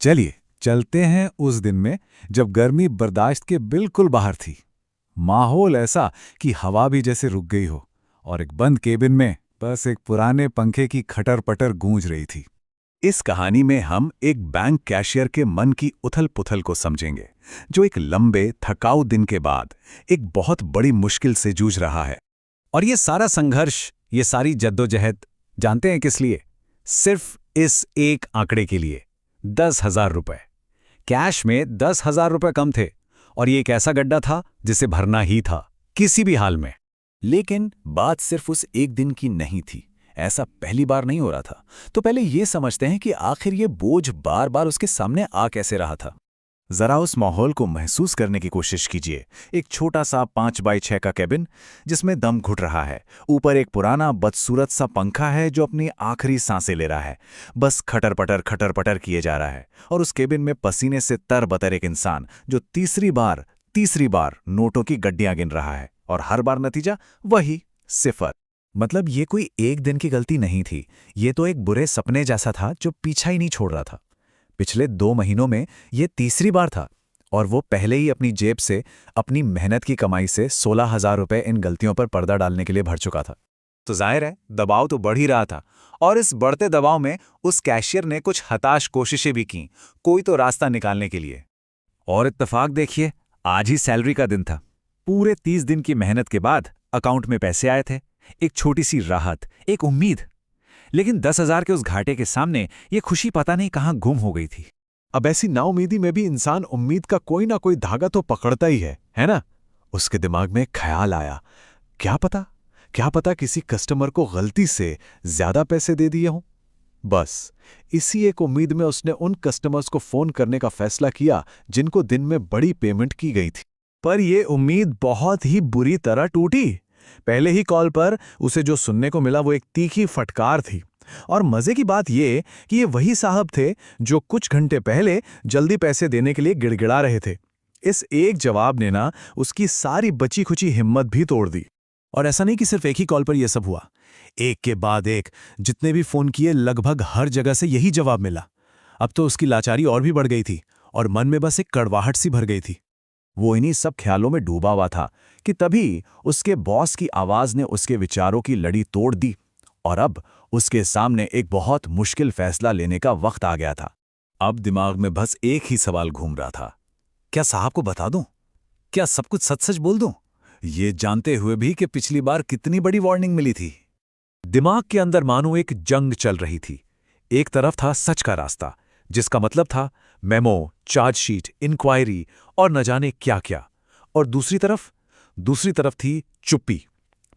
चलिए चलते हैं उस दिन में जब गर्मी बर्दाश्त के बिल्कुल बाहर थी। माहौल ऐसा कि हवा भी जैसे रुक गई हो और एक बंद केबिन में बस एक पुराने पंखे की खटर-पटर गूंज रही थी। इस कहानी में हम एक बैंक कैशियर के मन की उथल-पुथल को समझेंगे, जो एक लंबे थकाऊ दिन के बाद एक बहुत बड़ी मुश्किल से जूझ रहा है। और ये सारा संघर्ष, ये सारी जद्दोजहद जानते हैं किस लिए? सिर्फ इस एक आंकड़े के लिए, 10,000 रुपए। कैश में 10,000 रुपए कम थे और ये एक ऐसा गड्ढा था जिसे भरना ही था, किसी भी हाल में। लेकिन बात सिर्फ उस एक दिन की नहीं थी। ऐसा पहली बार नहीं हो रहा था। तो पहले ये समझते हैं कि आखिर ये बोझ बार बार उसके सामने आ कैसे रहा था। जरा उस माहौल को महसूस करने की कोशिश कीजिए। एक छोटा सा 5x6 का केबिन जिसमें दम घुट रहा है। ऊपर एक पुराना बदसूरत सा पंखा है जो अपनी आखिरी सांसें ले रहा है। बस खटर पटर किए जा रहा है। और उस केबिन में पसीने से तरबतर एक इंसान जो तीसरी बार नोटों की गड्डियां गिन रहा है। और हर बार नतीजा वही, सिफर। मतलब ये कोई एक दिन की गलती नहीं थी। ये तो एक बुरे सपने जैसा था जो पीछा ही नहीं छोड़ रहा था। पिछले 2 महीनों में ये तीसरी बार था और वो पहले ही अपनी जेब से, अपनी मेहनत की कमाई से 16,000 रुपए इन गलतियों पर पर्दा डालने के लिए भर चुका था। तो जाहिर है दबाव तो बढ़ ही रहा था। और इस बढ़ते दबाव में उस कैशियर ने कुछ हताश कोशिशें भी की, कोई तो रास्ता निकालने के लिए। और इत्तेफाक देखिए, आज ही सैलरी का दिन था। पूरे 30 दिन की मेहनत के बाद अकाउंट में पैसे आए थे। एक छोटी सी राहत, एक उम्मीद। लेकिन 10,000 के उस घाटे के सामने ये खुशी पता नहीं कहां गुम हो गई थी। अब ऐसी नाउमीदी में भी इंसान उम्मीद का कोई ना कोई धागा तो पकड़ता ही है ना? उसके दिमाग में एक ख्याल आया, क्या पता किसी कस्टमर को गलती से ज्यादा पैसे दे दिए हों। बस इसी एक उम्मीद में उसने उन कस्टमर्स को फोन करने का फैसला किया जिनको दिन में बड़ी पेमेंट की गई थी। पर यह उम्मीद बहुत ही बुरी तरह टूटी। पहले ही कॉल पर उसे जो सुनने को मिला वो एक तीखी फटकार थी। और मजे की बात यह कि ये वही साहब थे जो कुछ घंटे पहले जल्दी पैसे देने के लिए गिड़गिड़ा रहे थे। इस एक जवाब ने ना उसकी सारी बची खुची हिम्मत भी तोड़ दी। और ऐसा नहीं कि सिर्फ एक ही कॉल पर यह सब हुआ। एक के बाद एक जितने भी फोन किए, लगभग हर जगह से यही जवाब मिला। अब तो उसकी लाचारी और भी बढ़ गई थी और मन में बस एक कड़वाहट सी भर गई थी। वो इन्हीं सब ख्यालों में डूबा हुआ था कि तभी उसके बॉस की आवाज ने उसके विचारों की लड़ी तोड़ दी। और अब उसके सामने एक बहुत मुश्किल फैसला लेने का वक्त आ गया था। अब दिमाग में बस एक ही सवाल घूम रहा था, क्या साहब को बता दूं? क्या सब कुछ सच सच बोल दूं? ये जानते हुए भी कि पिछली बार कितनी बड़ी वार्निंग मिली थी। दिमाग के अंदर मानो एक जंग चल रही थी। एक तरफ था सच का रास्ता, जिसका मतलब था मेमो, चार्जशीट, इंक्वायरी और न जाने क्या क्या। और दूसरी तरफ थी चुप्पी।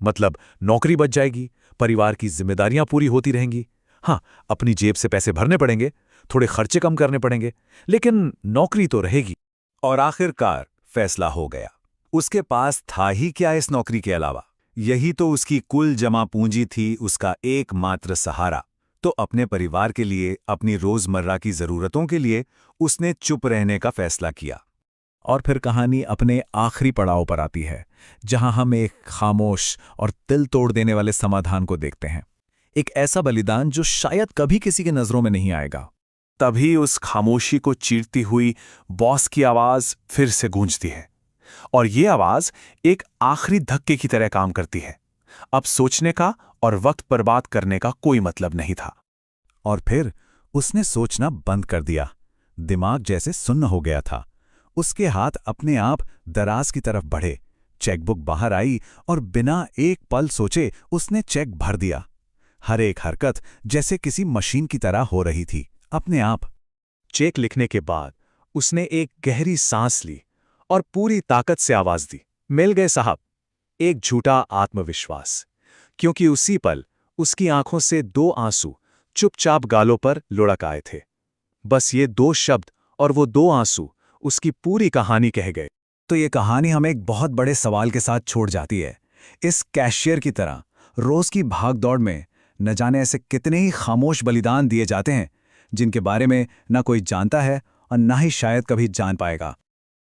मतलब नौकरी बच जाएगी, परिवार की जिम्मेदारियां पूरी होती रहेंगी। हाँ, अपनी जेब से पैसे भरने पड़ेंगे, थोड़े खर्चे कम करने पड़ेंगे, लेकिन नौकरी तो रहेगी। और आखिरकार फैसला हो गया। उसके पास था ही क्या इस नौकरी के अलावा? यही तो उसकी कुल जमा पूंजी थी, उसका एकमात्र सहारा। तो अपने परिवार के लिए, अपनी रोजमर्रा की जरूरतों के लिए उसने चुप रहने का फैसला किया। और फिर कहानी अपने आखिरी पड़ाव पर आती है, जहां हम एक खामोश और दिल तोड़ देने वाले समाधान को देखते हैं। एक ऐसा बलिदान जो शायद कभी किसी के नजरों में नहीं आएगा। तभी उस खामोशी को चीरती हुई बॉस की आवाज फिर से गूंजती है। और ये आवाज एक आखिरी धक्के की तरह काम करती है। अब सोचने का और वक्त बर्बाद करने का कोई मतलब नहीं था। और फिर उसने सोचना बंद कर दिया। दिमाग जैसे सुन्न हो गया था। उसके हाथ अपने आप दराज की तरफ बढ़े। चेकबुक बाहर आई और बिना एक पल सोचे उसने चेक भर दिया। हर एक हरकत जैसे किसी मशीन की तरह हो रही थी, अपने आप। चेक लिखने के बाद उसने एक गहरी सांस ली और पूरी ताकत से आवाज दी, मिल गए साहब। एक झूठा आत्मविश्वास, क्योंकि उसी पल उसकी आंखों से 2 आंसू चुपचाप गालों पर लुढ़क आए थे। बस ये 2 शब्द और वो 2 आंसू उसकी पूरी कहानी कह गए। तो ये कहानी हमें एक बहुत बड़े सवाल के साथ छोड़ जाती है। इस कैशियर की तरह रोज की भागदौड़ में न जाने ऐसे कितने ही खामोश बलिदान दिए जाते हैं, जिनके बारे में ना कोई जानता है और ना ही शायद कभी जान पाएगा।